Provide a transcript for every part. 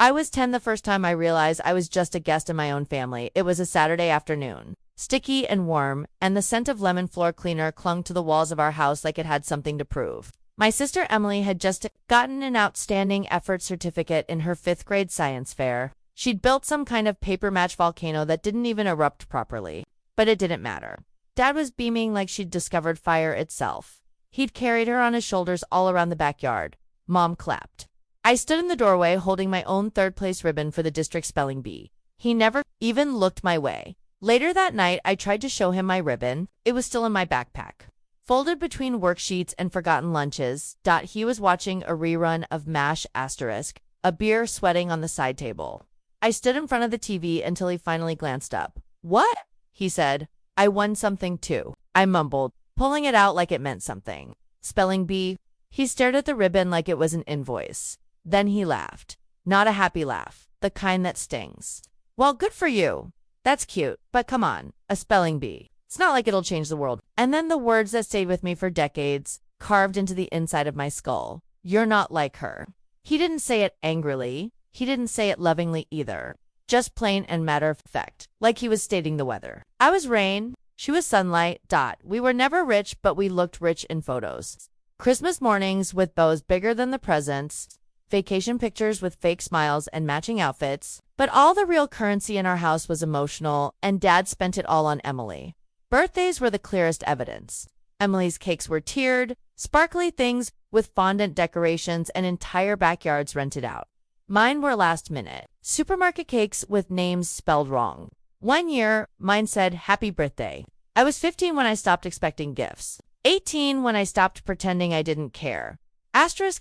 I was 10 the first time I realized I was just a guest in my own family. It was a Saturday afternoon, sticky and warm, and the scent of lemon floor cleaner clung to the walls of our house like it had something to prove. My sister Emily had just gotten an outstanding effort certificate in her 5th grade science fair. She'd built some kind of paper match volcano that didn't even erupt properly. But it didn't matter. Dad was beaming like she'd discovered fire itself. He'd carried her on his shoulders all around the backyard. Mom clapped. I stood in the doorway holding my own 3rd-place ribbon for the district spelling bee. He never even looked my way. Later that night, I tried to show him my ribbon. It was still in my backpack. Folded between worksheets and forgotten lunches. He was watching a rerun of MASH*, a beer sweating on the side table. I stood in front of the TV until he finally glanced up. "What?" he said. "I won something too," I mumbled, pulling it out like it meant something. "Spelling bee?" He stared at the ribbon like it was an invoice. Then he laughed. Not a happy laugh, the kind that stings. "Well, good for you. That's cute, but come on, a spelling bee. It's not like it'll change the world." And then the words that stayed with me for decades, carved into the inside of my skull. "You're not like her." He didn't say it angrily. He didn't say it lovingly either. Just plain and matter of fact, like he was stating the weather. I was rain. She was sunlight. We were never rich, but we looked rich in photos. Christmas mornings with bows bigger than the presents. Vacation pictures with fake smiles and matching outfits. But all the real currency in our house was emotional, and Dad spent it all on Emily. Birthdays were the clearest evidence. Emily's cakes were tiered, sparkly things with fondant decorations and entire backyards rented out. Mine were last minute. Supermarket cakes with names spelled wrong. One year, mine said, "Happy Birthday." I was 15 when I stopped expecting gifts. 18 when I stopped pretending I didn't care.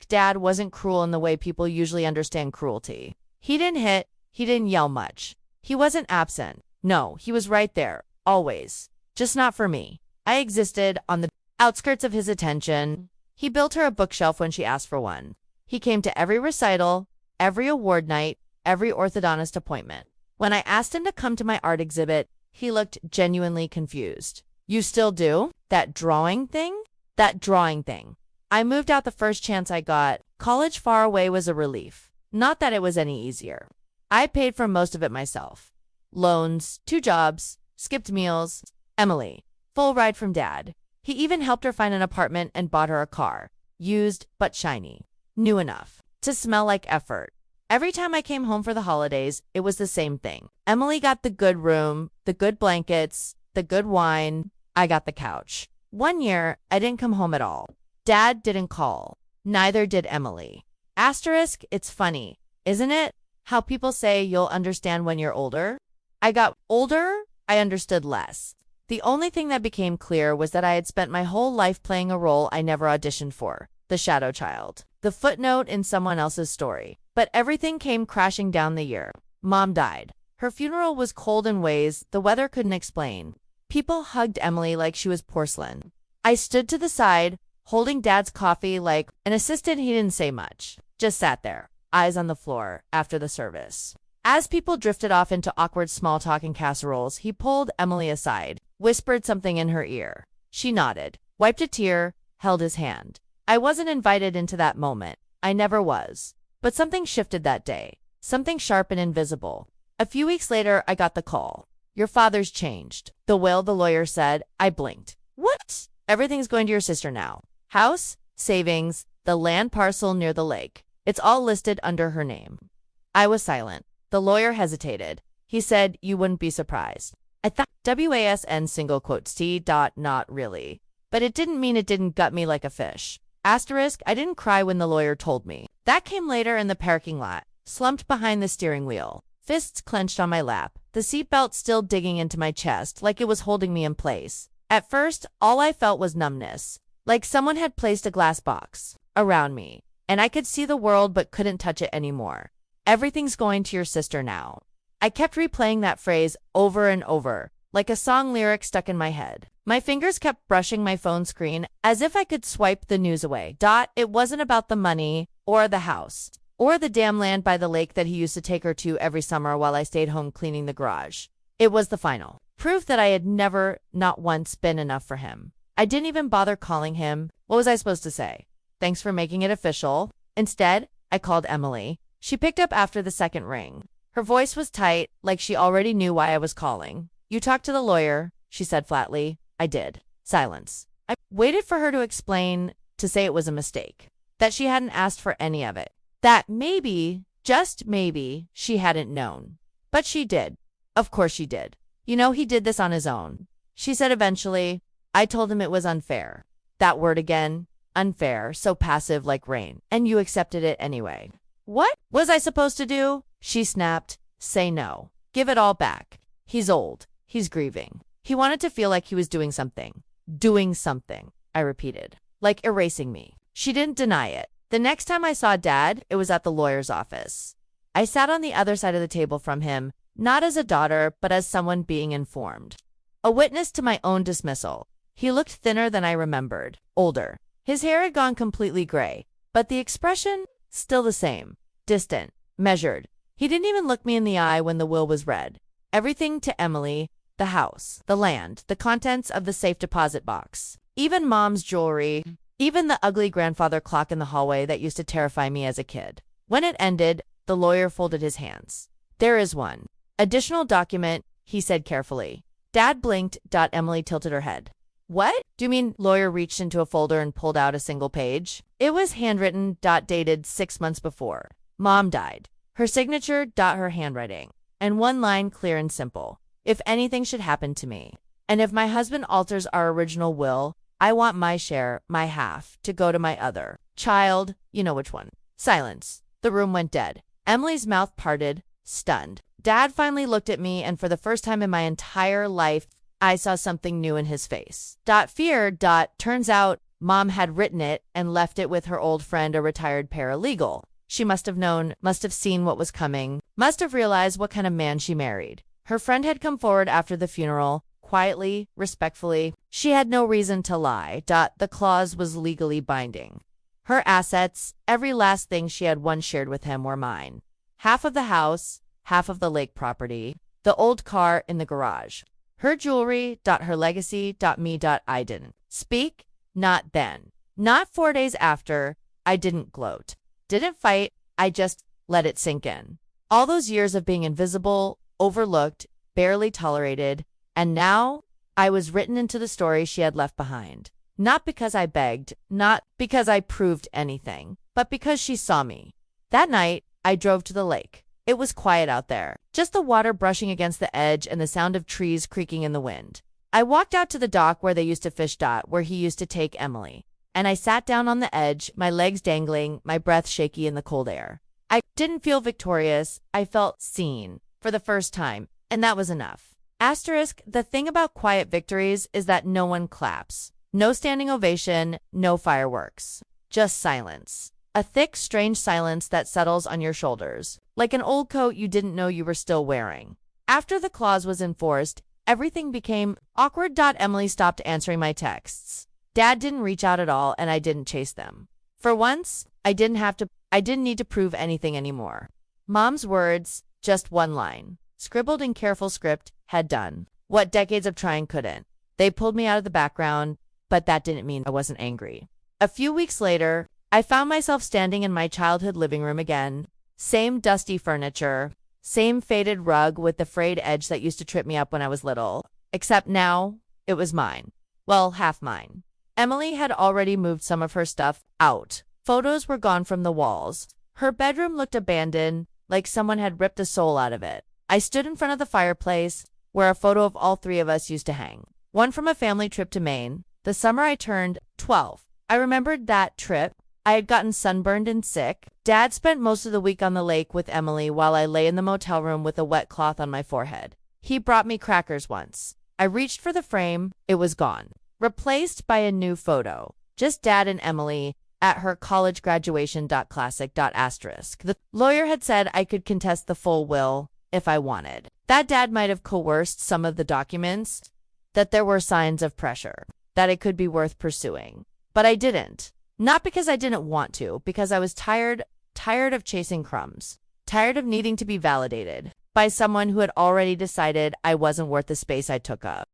Dad wasn't cruel in the way people usually understand cruelty. He didn't hit. He didn't yell much. He wasn't absent. No, he was right there. Always. Just not for me. I existed on the outskirts of his attention. He built her a bookshelf when she asked for one. He came to every recital, every award night, every orthodontist appointment. When I asked him to come to my art exhibit, he looked genuinely confused. "You still do? That drawing thing?" "That drawing thing." I moved out the first chance I got. College far away was a relief. Not that it was any easier. I paid for most of it myself. Loans, 2 jobs, skipped meals. Emily, full ride from Dad. He even helped her find an apartment and bought her a car. Used, but shiny. New enough to smell like effort. Every time I came home for the holidays, it was the same thing. Emily got the good room, the good blankets, the good wine. I got the couch. One year, I didn't come home at all. Dad didn't call. Neither did Emily. It's funny, isn't it? How people say you'll understand when you're older? I got older, I understood less. The only thing that became clear was that I had spent my whole life playing a role I never auditioned for, the shadow child, the footnote in someone else's story. But everything came crashing down the year. Mom died. Her funeral was cold in ways the weather couldn't explain. People hugged Emily like she was porcelain. I stood to the side, holding Dad's coffee like an assistant. He didn't say much, just sat there, eyes on the floor, after the service. As people drifted off into awkward small talk and casseroles, he pulled Emily aside, whispered something in her ear. She nodded, wiped a tear, held his hand. I wasn't invited into that moment. I never was. But something shifted that day, something sharp and invisible. A few weeks later, I got the call. "Your father's changed. The will," the lawyer said. I blinked. "What?" "Everything's going to your sister now. House, savings, the land parcel near the lake. It's all listed under her name." I was silent. The lawyer hesitated. He said, "You wouldn't be surprised." I thought WASN single quote C. Not really. But it didn't mean it didn't gut me like a fish. Asterisk, I didn't cry when the lawyer told me. That came later in the parking lot, slumped behind the steering wheel, fists clenched on my lap, the seatbelt still digging into my chest like it was holding me in place. At first, all I felt was numbness, like someone had placed a glass box around me, and I could see the world but couldn't touch it anymore. "Everything's going to your sister now." I kept replaying that phrase over and over, like a song lyric stuck in my head. My fingers kept brushing my phone screen as if I could swipe the news away. It wasn't about the money, or the house, or the damn land by the lake that he used to take her to every summer while I stayed home cleaning the garage. It was the final proof that I had never, not once, been enough for him. I didn't even bother calling him. What was I supposed to say? "Thanks for making it official." Instead, I called Emily. She picked up after the second ring. Her voice was tight, like she already knew why I was calling. "You talked to the lawyer," she said flatly. "I did." Silence. I waited for her to explain, to say it was a mistake, that she hadn't asked for any of it, that maybe, just maybe, she hadn't known. But she did. Of course she did. "You know, he did this on his own," she said eventually. "I told him it was unfair." That word again. Unfair, so passive like rain. "And you accepted it anyway." "What was I supposed to do?" she snapped. "Say no. Give it all back. He's old. He's grieving. He wanted to feel like he was doing something." "Doing something," I repeated, like erasing me. She didn't deny it. The next time I saw Dad, it was at the lawyer's office. I sat on the other side of the table from him, not as a daughter, but as someone being informed. A witness to my own dismissal. He looked thinner than I remembered, older. His hair had gone completely gray, but the expression, still the same. Distant, measured. He didn't even look me in the eye when the will was read. Everything to Emily, the house, the land, the contents of the safe deposit box. Even Mom's jewelry, even the ugly grandfather clock in the hallway that used to terrify me as a kid. When it ended, the lawyer folded his hands. "There is one additional document," he said carefully. Dad blinked. Emily tilted her head. "What? Do you mean?" Lawyer reached into a folder and pulled out a single page. It was handwritten. Dated 6 months before. Mom died. Her signature. Her handwriting. And one line, clear and simple. "If anything should happen to me, and if my husband alters our original will, I want my share, my half, to go to my other child." You know which one. Silence. The room went dead. Emily's mouth parted, stunned. Dad finally looked at me, and for the first time in my entire life, I saw something new in his face. Fear. Turns out Mom had written it and left it with her old friend, a retired paralegal. She must have known, must have seen what was coming, must have realized what kind of man she married. Her friend had come forward after the funeral, quietly, respectfully. She had no reason to lie. The clause was legally binding. Her assets, every last thing she had once shared with him, were mine. Half of the house, half of the lake property, the old car in the garage. Her jewelry. Her legacy. Me. I didn't speak. Not then. Not 4 days after. I didn't gloat. Didn't fight. I just let it sink in. All those years of being invisible, overlooked, barely tolerated, and now I was written into the story she had left behind. Not because I begged, not because I proved anything, but because she saw me. That night, I drove to the lake. It was quiet out there, just the water brushing against the edge and the sound of trees creaking in the wind. I walked out to the dock where they used to fish. Where he used to take Emily. And I sat down on the edge, my legs dangling, my breath shaky in the cold air. I didn't feel victorious. I felt seen for the first time, and that was enough. Asterisk, the thing about quiet victories is that no one claps. No standing ovation, no fireworks. Just silence. A thick, strange silence that settles on your shoulders, like an old coat you didn't know you were still wearing. After the clause was enforced, everything became awkward. Emily stopped answering my texts. Dad didn't reach out at all, and I didn't chase them. For once, I didn't need to prove anything anymore. Mom's words, just one line, scribbled in careful script, had done what decades of trying couldn't. They pulled me out of the background, but that didn't mean I wasn't angry. A few weeks later, I found myself standing in my childhood living room again. Same dusty furniture, same faded rug with the frayed edge that used to trip me up when I was little, except now it was mine. Well, half mine. Emily had already moved some of her stuff out. Photos were gone from the walls. Her bedroom looked abandoned, like someone had ripped the soul out of it. I stood in front of the fireplace, where a photo of all three of us used to hang. One from a family trip to Maine, the summer I turned 12. I remembered that trip. I had gotten sunburned and sick. Dad spent most of the week on the lake with Emily while I lay in the motel room with a wet cloth on my forehead. He brought me crackers once. I reached for the frame. It was gone. Replaced by a new photo. Just Dad and Emily at her college graduation. Classic. Asterisk. The lawyer had said I could contest the full will if I wanted. That Dad might have coerced some of the documents, that there were signs of pressure, that it could be worth pursuing. But I didn't. Not because I didn't want to, because I was tired of chasing crumbs, tired of needing to be validated by someone who had already decided I wasn't worth the space I took up.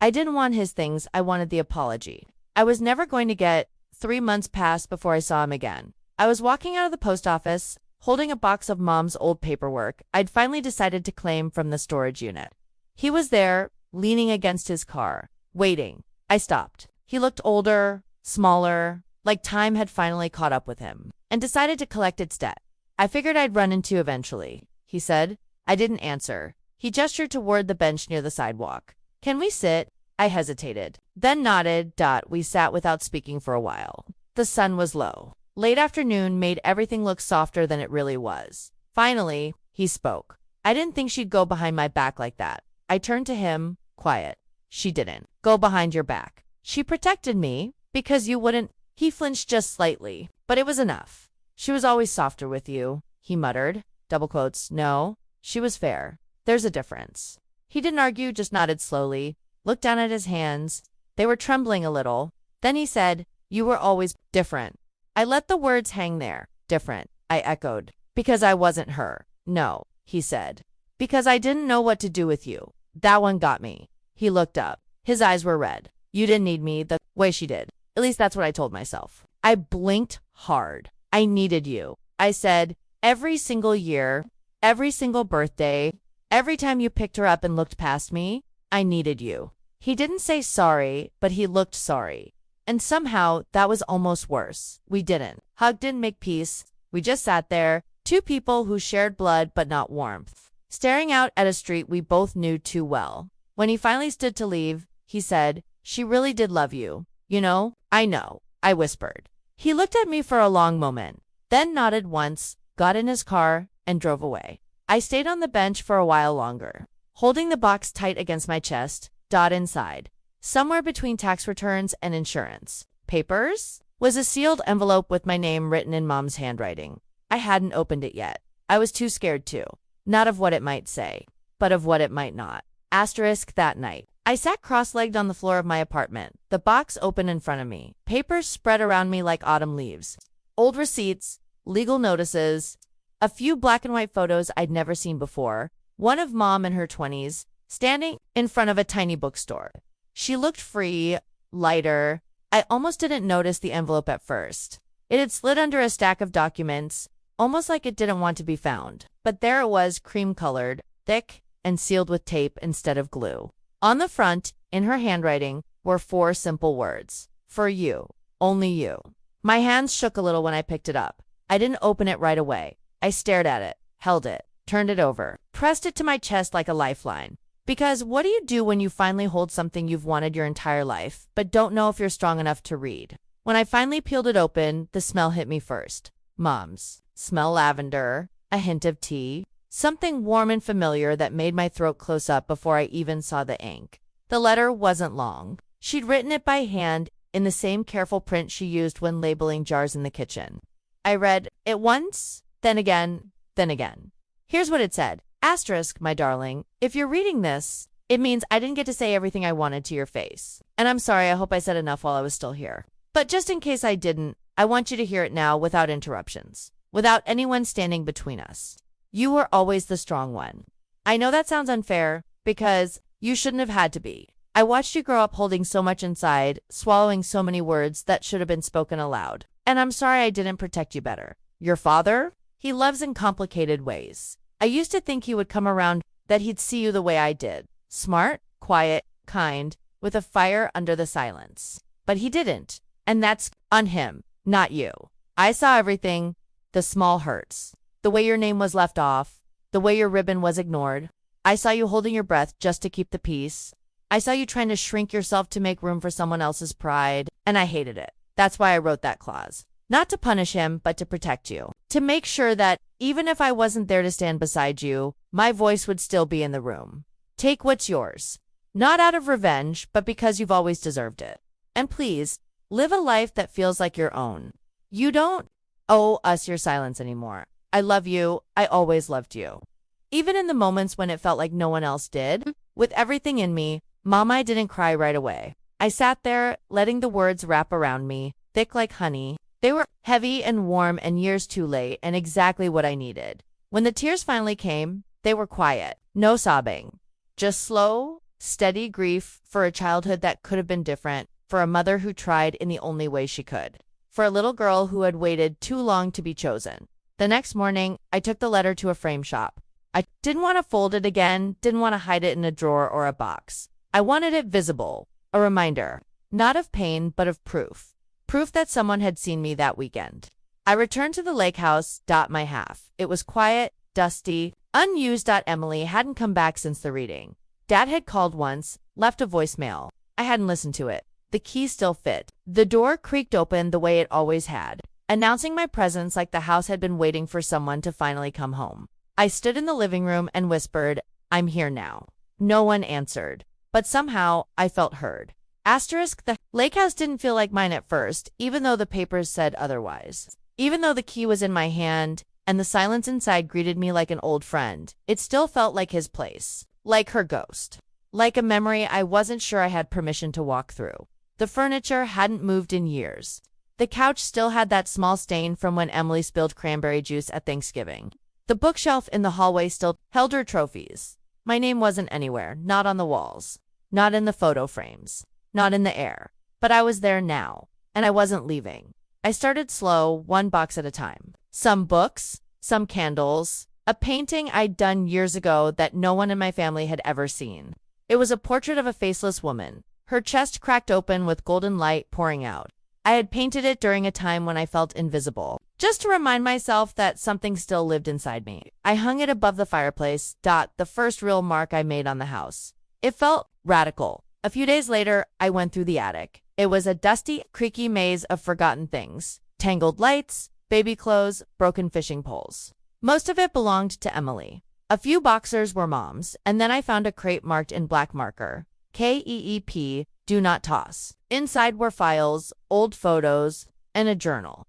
I didn't want his things, I wanted the apology. I was never going to get 3 months passed before I saw him again. I was walking out of the post office, holding a box of Mom's old paperwork I'd finally decided to claim from the storage unit. He was there, leaning against his car, waiting. I stopped. He looked older, smaller, like time had finally caught up with him, and decided to collect its debt. I figured I'd run into eventually, he said. I didn't answer. He gestured toward the bench near the sidewalk. Can we sit? I hesitated, then nodded. We sat without speaking for a while. The sun was low. Late afternoon made everything look softer than it really was. Finally, he spoke. I didn't think she'd go behind my back like that. I turned to him, quiet. She didn't go behind your back. She protected me because you wouldn't. He flinched just slightly, but it was enough. She was always softer with you, he muttered, double quotes. No, she was fair. There's a difference. He didn't argue, just nodded slowly, looked down at his hands. They were trembling a little. Then he said, you were always different. I let the words hang there. Different, I echoed. Because I wasn't her. No, he said. Because I didn't know what to do with you. That one got me. He looked up. His eyes were red. You didn't need me the way she did. At least that's what I told myself. I blinked hard. I needed you. I said, every single year, every single birthday, every time you picked her up and looked past me, I needed you. He didn't say sorry, but he looked sorry. And somehow, that was almost worse. We didn't hug, didn't make peace. We just sat there, two people who shared blood but not warmth, staring out at a street we both knew too well. When he finally stood to leave, he said, she really did love you. You know, I know, I whispered. He looked at me for a long moment, then nodded once, got in his car, and drove away. I stayed on the bench for a while longer, holding the box tight against my chest. Inside, somewhere between tax returns and insurance papers, was a sealed envelope with my name written in Mom's handwriting. I hadn't opened it yet. I was too scared to. Not of what it might say, but of what it might not. Asterisk that night. I sat cross-legged on the floor of my apartment, the box open in front of me, papers spread around me like autumn leaves. Old receipts, legal notices, a few black and white photos I'd never seen before, one of Mom in her 20s, standing in front of a tiny bookstore. She looked free, lighter. I almost didn't notice the envelope at first. It had slid under a stack of documents, almost like it didn't want to be found. But there it was, cream-colored, thick, and sealed with tape instead of glue. On the front, in her handwriting, were 4 simple words. For you. Only you. My hands shook a little when I picked it up. I didn't open it right away. I stared at it, held it, turned it over, pressed it to my chest like a lifeline. Because what do you do when you finally hold something you've wanted your entire life, but don't know if you're strong enough to read? When I finally peeled it open, the smell hit me first. Mom's. Smell lavender, a hint of tea, something warm and familiar that made my throat close up before I even saw the ink. The letter wasn't long. She'd written it by hand in the same careful print she used when labeling jars in the kitchen. I read it once, then again, then again. Here's what it said. Asterisk, my darling, if you're reading this, it means I didn't get to say everything I wanted to your face. And I'm sorry, I hope I said enough while I was still here. But just in case I didn't, I want you to hear it now without interruptions, without anyone standing between us. You were always the strong one. I know that sounds unfair, because you shouldn't have had to be. I watched you grow up holding so much inside, swallowing so many words that should have been spoken aloud. And I'm sorry I didn't protect you better. Your father? He loves in complicated ways. I used to think he would come around, that he'd see you the way I did. Smart, quiet, kind, with a fire under the silence. But he didn't. And that's on him, not you. I saw everything, the small hurts, the way your name was left off, the way your ribbon was ignored. I saw you holding your breath just to keep the peace. I saw you trying to shrink yourself to make room for someone else's pride, and I hated it. That's why I wrote that clause. Not to punish him, but to protect you. To make sure that, even if I wasn't there to stand beside you, my voice would still be in the room. Take what's yours. Not out of revenge, but because you've always deserved it. And please, live a life that feels like your own. You don't owe us your silence anymore. I love you. I always loved you. Even in the moments when it felt like no one else did, with everything in me, Mama, I didn't cry right away. I sat there, letting the words wrap around me, thick like honey. They were heavy and warm and years too late and exactly what I needed. When the tears finally came, they were quiet. No sobbing. Just slow, steady grief for a childhood that could have been different, for a mother who tried in the only way she could. for a little girl who had waited too long to be chosen. The next morning, I took the letter to a frame shop. I didn't want to fold it again, didn't want to hide it in a drawer or a box. I wanted it visible, a reminder, not of pain, but of proof. Proof that someone had seen me that weekend. I returned to the lake house. My half. It was quiet, dusty, unused. Emily hadn't come back since the reading. Dad had called once, left a voicemail. I hadn't listened to it. The key still fit. The door creaked open the way it always had, announcing my presence like the house had been waiting for someone to finally come home. I stood in the living room and whispered, "I'm here now." No one answered, but somehow I felt heard. The lake house didn't feel like mine at first, even though the papers said otherwise. Even though the key was in my hand, and the silence inside greeted me like an old friend, it still felt like his place. Like her ghost. Like a memory I wasn't sure I had permission to walk through. The furniture hadn't moved in years. The couch still had that small stain from when Emily spilled cranberry juice at Thanksgiving. The bookshelf in the hallway still held her trophies. My name wasn't anywhere, not on the walls, not in the photo frames, not in the air. But I was there now, and I wasn't leaving. I started slow, one box at a time. Some books, some candles, a painting I'd done years ago that no one in my family had ever seen. It was a portrait of a faceless woman, her chest cracked open with golden light pouring out. I had painted it during a time when I felt invisible, just to remind myself that something still lived inside me. I hung it above the fireplace. The first real mark I made on the house. It felt radical. A few days later, I went through the attic. It was a dusty, creaky maze of forgotten things. Tangled lights, baby clothes, broken fishing poles. Most of it belonged to Emily. A few boxers were Mom's, and then I found a crate marked in black marker. KEEP, do not toss. Inside were files, old photos, and a journal.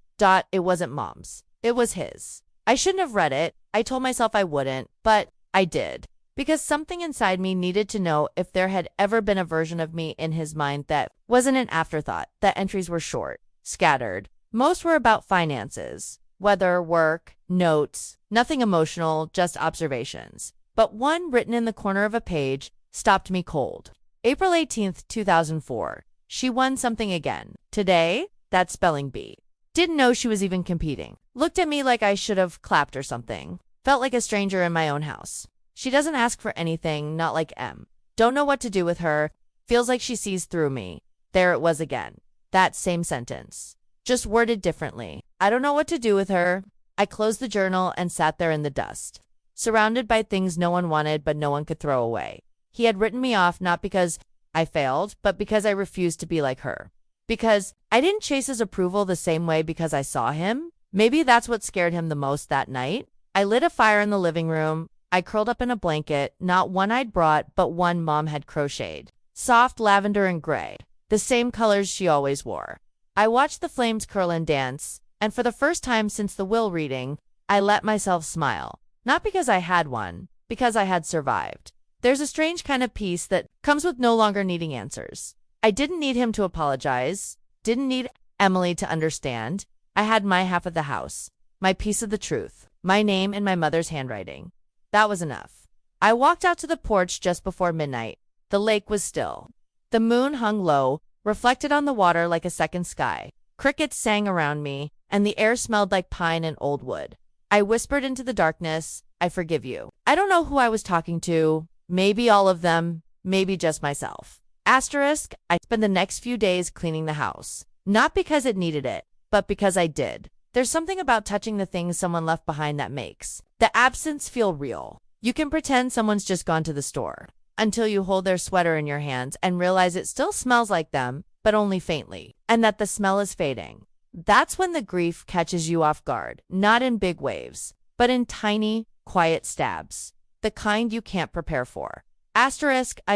It wasn't Mom's. It was his. I shouldn't have read it. I told myself I wouldn't, but I did. Because something inside me needed to know if there had ever been a version of me in his mind that wasn't an afterthought. The entries were short, scattered. Most were about finances, weather, work, notes, nothing emotional, just observations. But one written in the corner of a page stopped me cold. April 18th, 2004. She won something again. Today, that spelling bee. Didn't know she was even competing. Looked at me like I should have clapped or something. Felt like a stranger in my own house. She doesn't ask for anything, not like M. Don't know what to do with her. Feels like she sees through me. There it was again. That same sentence. Just worded differently. I don't know what to do with her. I closed the journal and sat there in the dust. Surrounded by things no one wanted but no one could throw away. He had written me off not because I failed, but because I refused to be like her. Because I didn't chase his approval the same way because I saw him. Maybe that's what scared him the most that night. I lit a fire in the living room. I curled up in a blanket, not one I'd brought, but one Mom had crocheted. Soft lavender and gray, the same colors she always wore. I watched the flames curl and dance, and for the first time since the will reading, I let myself smile. Not because I had one, because I had survived. There's a strange kind of peace that comes with no longer needing answers. I didn't need him to apologize, didn't need Emily to understand. I had my half of the house, my piece of the truth, my name in my mother's handwriting. That was enough. I walked out to the porch just before midnight. The lake was still. The moon hung low, reflected on the water like a second sky. Crickets sang around me, and the air smelled like pine and old wood. I whispered into the darkness, "I forgive you." I don't know who I was talking to. Maybe all of them, maybe just myself. I spent the next few days cleaning the house. Not because it needed it, but because I did. There's something about touching the things someone left behind that makes the absence feel real. You can pretend someone's just gone to the store until you hold their sweater in your hands and realize it still smells like them, but only faintly, and that the smell is fading. That's when the grief catches you off guard, not in big waves, but in tiny, quiet stabs, the kind you can't prepare for. I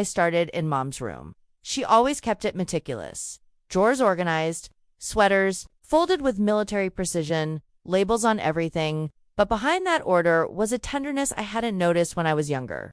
started in Mom's room. She always kept it meticulous. Drawers organized, sweaters folded with military precision, labels on everything, but behind that order was a tenderness I hadn't noticed when I was younger.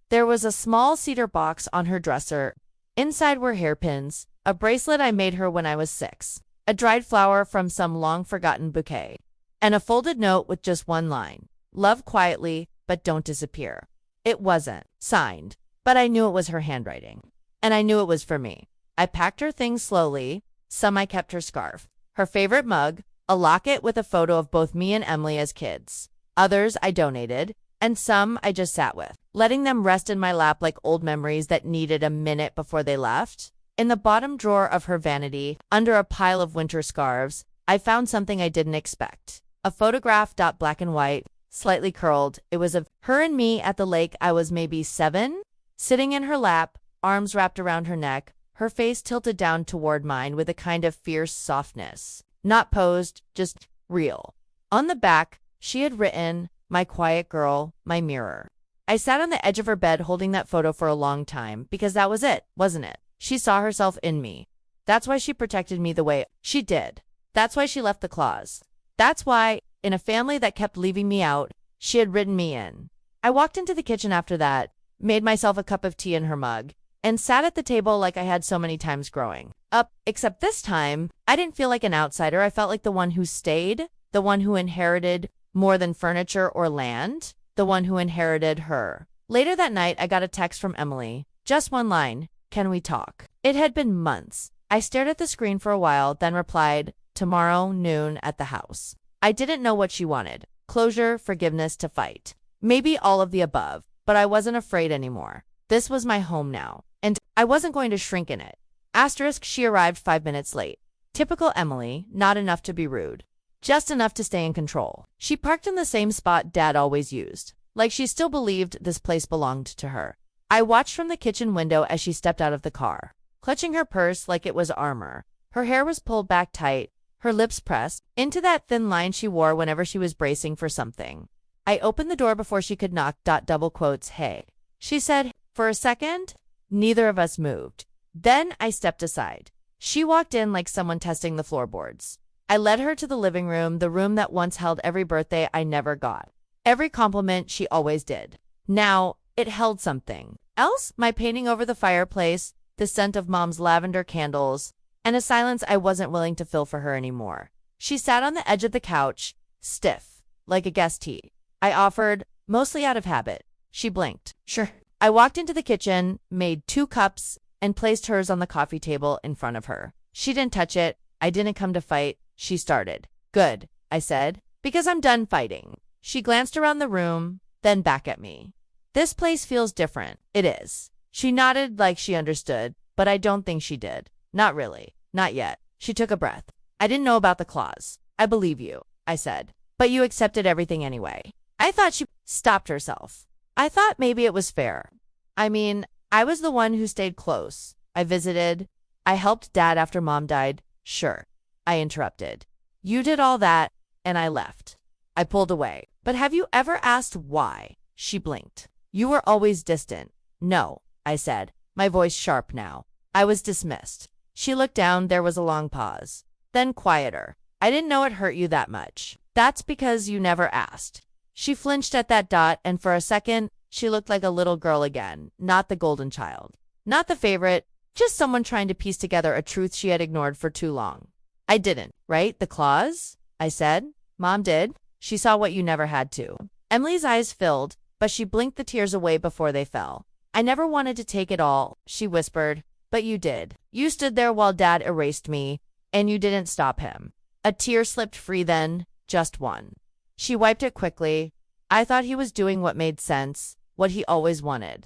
There was a small cedar box on her dresser. Inside were hairpins, a bracelet I made her when I was 6, a dried flower from some long-forgotten bouquet, and a folded note with just one line, "Love quietly, but don't disappear." It wasn't signed, but I knew it was her handwriting, and I knew it was for me. I packed her things slowly, Some I kept her scarf, her favorite mug, a locket with a photo of both me and Emily as kids. Others I donated, and some I just sat with, letting them rest in my lap like old memories that needed a minute before they left. In the bottom drawer of her vanity, under a pile of winter scarves, I found something I didn't expect. A photograph, black and white, slightly curled. It was of her and me at the lake. I was maybe 7, sitting in her lap, arms wrapped around her neck, her face tilted down toward mine with a kind of fierce softness. Not posed, just real. On the back, she had written, "My quiet girl, my mirror." I sat on the edge of her bed holding that photo for a long time, because that was it, wasn't it? She saw herself in me. That's why she protected me the way she did. That's why she left the claws. That's why, in a family that kept leaving me out, she had written me in. I walked into the kitchen after that, made myself a cup of tea in her mug, and sat at the table like I had so many times growing up, except this time, I didn't feel like an outsider. I felt like the one who stayed, the one who inherited more than furniture or land, the one who inherited her. Later that night, I got a text from Emily. Just one line, "Can we talk?" It had been months. I stared at the screen for a while, then replied, "Tomorrow, noon, at the house." I didn't know what she wanted. Closure, forgiveness, to fight. Maybe all of the above, but I wasn't afraid anymore. This was my home now, and I wasn't going to shrink in it. Asterisk, she arrived 5 minutes late. Typical Emily, not enough to be rude. Just enough to stay in control. She parked in the same spot Dad always used, like she still believed this place belonged to her. I watched from the kitchen window as she stepped out of the car, clutching her purse like it was armor. Her hair was pulled back tight, her lips pressed into that thin line she wore whenever she was bracing for something. I opened the door before she could knock. Double quotes, "Hey," she said. For a second, neither of us moved. Then I stepped aside. She walked in like someone testing the floorboards. I led her to the living room, the room that once held every birthday I never got, every compliment she always did. Now, it held something else, my painting over the fireplace, the scent of Mom's lavender candles, and a silence I wasn't willing to fill for her anymore. She sat on the edge of the couch, stiff, like a guest tea. I offered, mostly out of habit. She blinked. Sure. I walked into the kitchen, made 2 cups, and placed hers on the coffee table in front of her. She didn't touch it. I didn't come to fight. She started. "Good," I said, "because I'm done fighting." She glanced around the room, then back at me. "This place feels different." "It is." She nodded like she understood, but I don't think she did. "Not really. Not yet." She took a breath. "I didn't know about the clause." "I believe you," I said. "But you accepted everything anyway." I thought she stopped herself. I thought maybe it was fair. I mean, I was the one who stayed close. I visited. I helped Dad after Mom died. Sure. I interrupted. "You did all that, and I left." I pulled away. "But have you ever asked why?" She blinked. "You were always distant." "No," I said, my voice sharp now. I was dismissed. She looked down. There was a long pause. Then quieter. "I didn't know it hurt you that much." "That's because you never asked." She flinched at that. And for a second, she looked like a little girl again, not the golden child, not the favorite, just someone trying to piece together a truth she had ignored for too long. "I didn't, right? The clause?" I said. "Mom did. She saw what you never had to." Emily's eyes filled, but she blinked the tears away before they fell. "I never wanted to take it all," she whispered, "but you did. You stood there while Dad erased me, and you didn't stop him." A tear slipped free then, just one. She wiped it quickly. I thought he was doing what made sense, what he always wanted.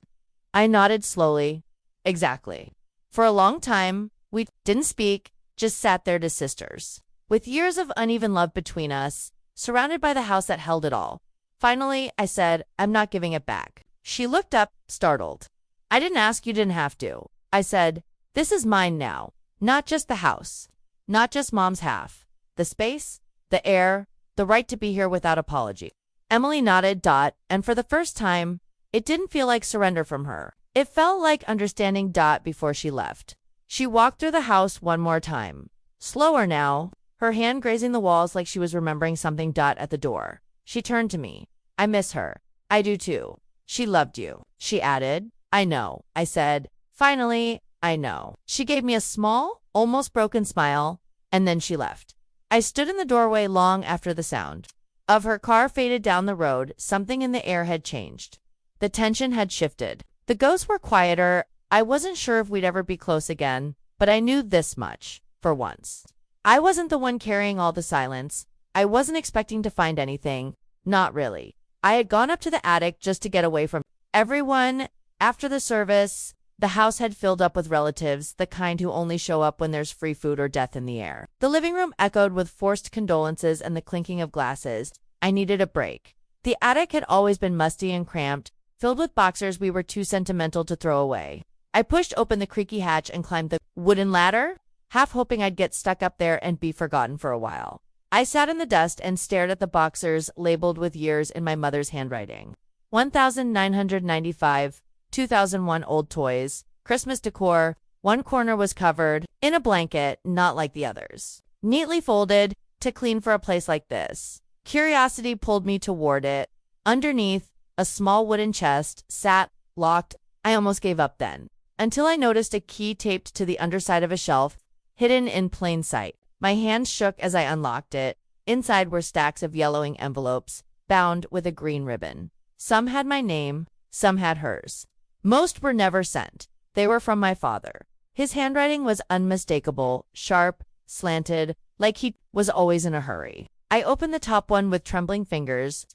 I nodded slowly. Exactly. For a long time, we didn't speak, just sat there as sisters, with years of uneven love between us, surrounded by the house that held it all. Finally, I said, "I'm not giving it back." She looked up, startled. "I didn't ask, you didn't have to." I said, "This is mine now, not just the house, not just Mom's half. The space, the air, the right to be here without apology." Emily nodded. And for the first time, it didn't feel like surrender from her. It felt like understanding. Before she left, she walked through the house one more time. Slower now, her hand grazing the walls like she was remembering something. At the door, she turned to me. "I miss her." "I do too." "She loved you," she added. "I know," I said. "Finally, I know." She gave me a small, almost broken smile, and then she left. I stood in the doorway long after the sound of her car faded down the road. Something in the air had changed. The tension had shifted. The ghosts were quieter. I wasn't sure if we'd ever be close again, but I knew this much. for once. I wasn't the one carrying all the silence. I wasn't expecting to find anything. Not really. I had gone up to the attic just to get away from everyone. After the service, the house had filled up with relatives, the kind who only show up when there's free food or death in the air. The living room echoed with forced condolences and the clinking of glasses. I needed a break. The attic had always been musty and cramped, filled with boxers we were too sentimental to throw away. I pushed open the creaky hatch and climbed the wooden ladder, half hoping I'd get stuck up there and be forgotten for a while. I sat in the dust and stared at the boxers labeled with years in my mother's handwriting. 1995, 2001 old toys, Christmas decor. One corner was covered in a blanket, not like the others. Neatly folded, to clean for a place like this. Curiosity pulled me toward it. Underneath, a small wooden chest sat, locked. I almost gave up then, until I noticed a key taped to the underside of a shelf, hidden in plain sight. My hands shook as I unlocked it. Inside were stacks of yellowing envelopes, bound with a green ribbon. Some had my name, some had hers. Most were never sent. They were from my father. His handwriting was unmistakable, sharp, slanted, like he was always in a hurry. I opened the top one with trembling fingers.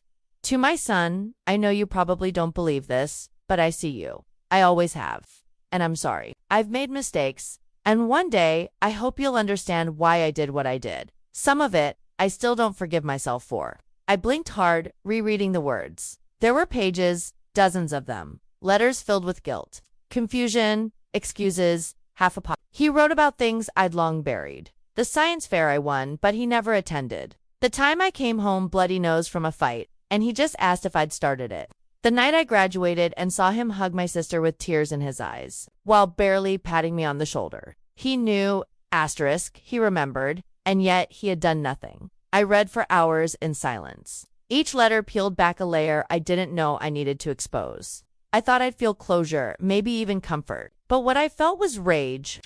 To my son, I know you probably don't believe this, but I see you. I always have. And I'm sorry. I've made mistakes. And one day, I hope you'll understand why I did what I did. Some of it, I still don't forgive myself for. I blinked hard, rereading the words. There were pages, dozens of them. Letters filled with guilt, confusion, excuses, half a pot. He wrote about things I'd long buried. The science fair I won, but he never attended. The time I came home bloody-nosed from a fight, and he just asked if I'd started it. The night I graduated and saw him hug my sister with tears in his eyes, while barely patting me on the shoulder. He knew, he remembered, and yet he had done nothing. I read for hours in silence. Each letter peeled back a layer I didn't know I needed to expose. I thought I'd feel closure, maybe even comfort. But what I felt was rage.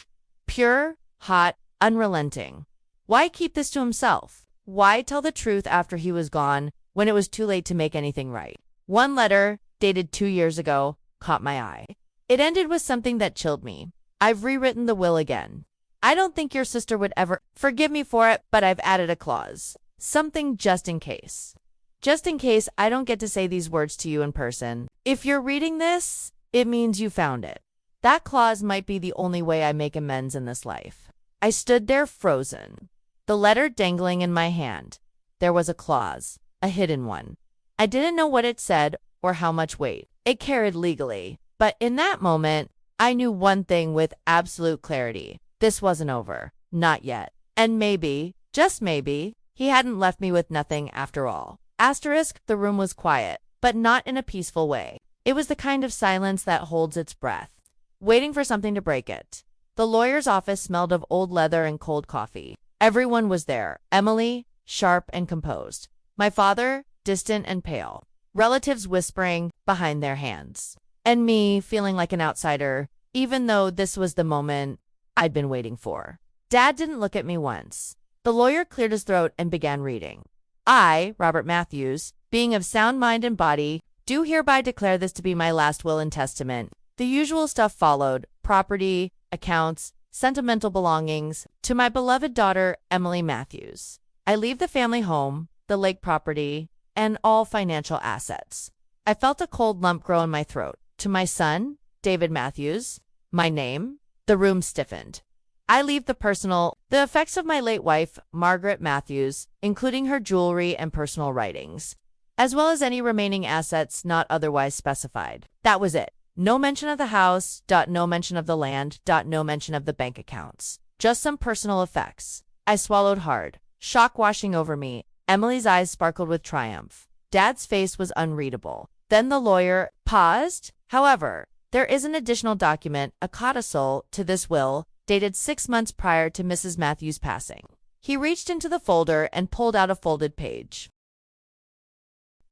Pure, hot, unrelenting. Why keep this to himself? Why tell the truth after he was gone, when it was too late to make anything right? One letter, dated 2 years ago, caught my eye. It ended with something that chilled me. I've rewritten the will again. I don't think your sister would ever forgive me for it, but I've added a clause. Something just in case. Just in case I don't get to say these words to you in person. If you're reading this, it means you found it. That clause might be the only way I make amends in this life. I stood there frozen, the letter dangling in my hand. There was a clause, a hidden one. I didn't know what it said or how much weight it carried legally, but in that moment, I knew one thing with absolute clarity. This wasn't over. Not yet. And maybe, just maybe, he hadn't left me with nothing after all. The room was quiet, but not in a peaceful way. It was the kind of silence that holds its breath, waiting for something to break it. The lawyer's office smelled of old leather and cold coffee. Everyone was there. Emily, sharp and composed. My father, distant and pale. Relatives whispering behind their hands. And me, feeling like an outsider, even though this was the moment I'd been waiting for. Dad didn't look at me once. The lawyer cleared his throat and began reading. I, Robert Matthews, being of sound mind and body, do hereby declare this to be my last will and testament. The usual stuff followed: property, accounts, sentimental belongings, to my beloved daughter, Emily Matthews. I leave the family home, the lake property, and all financial assets. I felt a cold lump grow in my throat. To my son, David Matthews, my name. The room stiffened. I leave the personal, the effects of my late wife, Margaret Matthews, including her jewelry and personal writings, as well as any remaining assets not otherwise specified. That was it. No mention of the house, no mention of the land, no mention of the bank accounts. Just some personal effects. I swallowed hard, shock washing over me. Emily's eyes sparkled with triumph. Dad's face was unreadable. Then the lawyer paused. However, there is an additional document, a codicil, to this will, dated 6 months prior to Mrs. Matthews' passing. He reached into the folder and pulled out a folded page.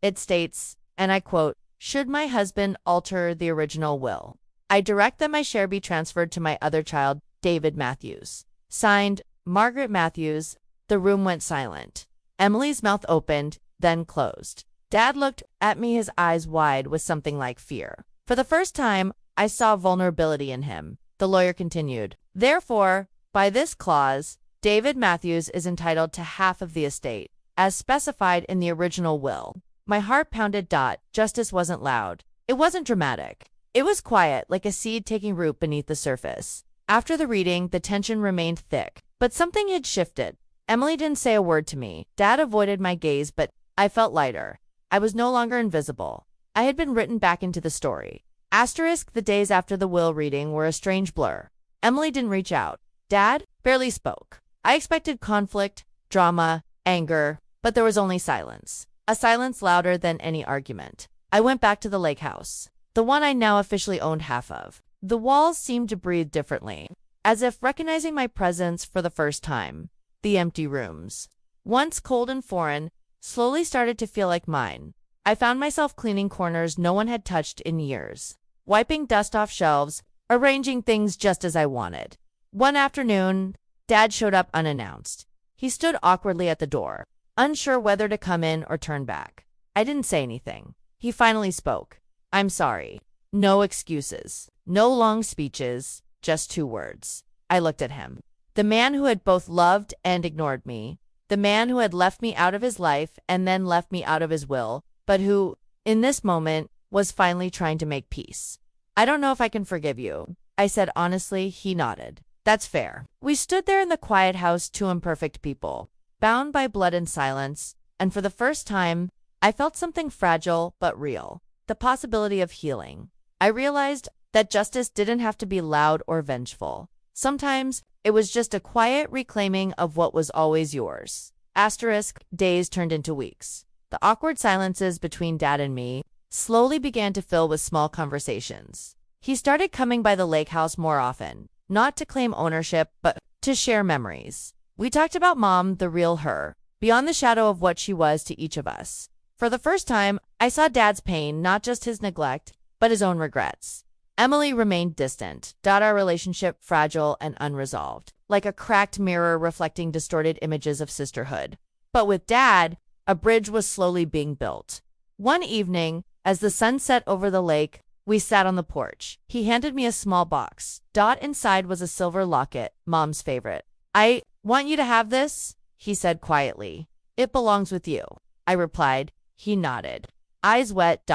It states, and I quote, "Should my husband alter the original will, I direct that my share be transferred to my other child, David Matthews." Signed, Margaret Matthews. The room went silent. Emily's mouth opened, then closed. Dad looked at me, his eyes wide with something like fear. For the first time, I saw vulnerability in him. The lawyer continued, "Therefore, By this clause, David Matthews is entitled to half of the estate, as specified in the original will. My heart pounded. Justice wasn't loud. It wasn't dramatic. It was quiet, like a seed taking root beneath the surface. After the reading, the tension remained thick, but something had shifted. Emily didn't say a word to me. Dad avoided my gaze, but I felt lighter. I was no longer invisible. I had been written back into the story. Asterisk, the days after the will reading were a strange blur. Emily didn't reach out. Dad barely spoke. I expected conflict, drama, anger, but there was only silence. A silence louder than any argument. I went back to the lake house, the one I now officially owned half of. The walls seemed to breathe differently, as if recognizing my presence for the first time. The empty rooms, once cold and foreign, slowly started to feel like mine. I found myself cleaning corners no one had touched in years, wiping dust off shelves, arranging things just as I wanted. One afternoon, Dad showed up unannounced. He stood awkwardly at the door, unsure whether to come in or turn back. I didn't say anything. He finally spoke. "I'm sorry." No excuses. No long speeches. Just 2 words. I looked at him. The man who had both loved and ignored me. The man who had left me out of his life and then left me out of his will, but who, in this moment, was finally trying to make peace. "I don't know if I can forgive you," I said honestly. He nodded. "That's fair." We stood there in the quiet house, 2 imperfect people, bound by blood and silence, and for the first time, I felt something fragile but real. The possibility of healing. I realized that justice didn't have to be loud or vengeful. Sometimes, it was just a quiet reclaiming of what was always yours. Asterisk, days turned into weeks. The awkward silences between Dad and me slowly began to fill with small conversations. He started coming by the lake house more often, not to claim ownership, but to share memories. We talked about Mom, the real her, beyond the shadow of what she was to each of us. For the first time, I saw Dad's pain, not just his neglect, but his own regrets. Emily remained distant, our relationship fragile and unresolved, like a cracked mirror reflecting distorted images of sisterhood. But with Dad, a bridge was slowly being built. One evening, as the sun set over the lake, we sat on the porch. He handed me a small box. Inside was a silver locket, Mom's favorite. "I want you to have this," he said quietly. "It belongs with you." I replied. He nodded. Eyes wet.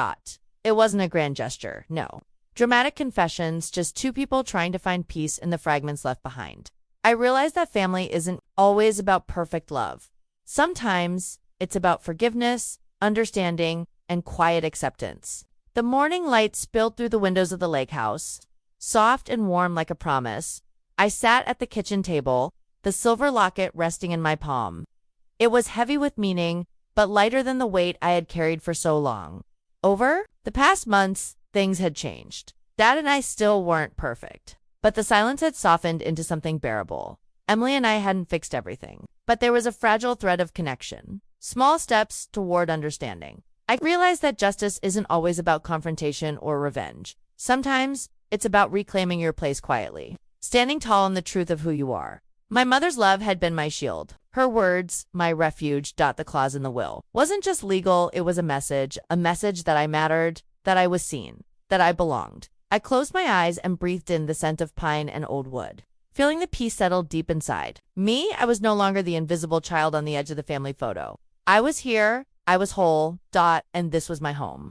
It wasn't a grand gesture, no. Dramatic confessions, just 2 people trying to find peace in the fragments left behind. I realized that family isn't always about perfect love. Sometimes, it's about forgiveness, understanding, and quiet acceptance. The morning light spilled through the windows of the lake house, soft and warm like a promise. I sat at the kitchen table, the silver locket resting in my palm. It was heavy with meaning, but lighter than the weight I had carried for so long. Over the past months, things had changed. Dad and I still weren't perfect, but the silence had softened into something bearable. Emily and I hadn't fixed everything, but there was a fragile thread of connection. Small steps toward understanding. I realized that justice isn't always about confrontation or revenge. Sometimes, it's about reclaiming your place quietly, standing tall in the truth of who you are. My mother's love had been my shield. Her words, my refuge. The clause in the will wasn't just legal, it was a message that I mattered, that I was seen, that I belonged. I closed my eyes and breathed in the scent of pine and old wood, feeling the peace settle deep inside. I was no longer the invisible child on the edge of the family photo. I was here, I was whole, and this was my home.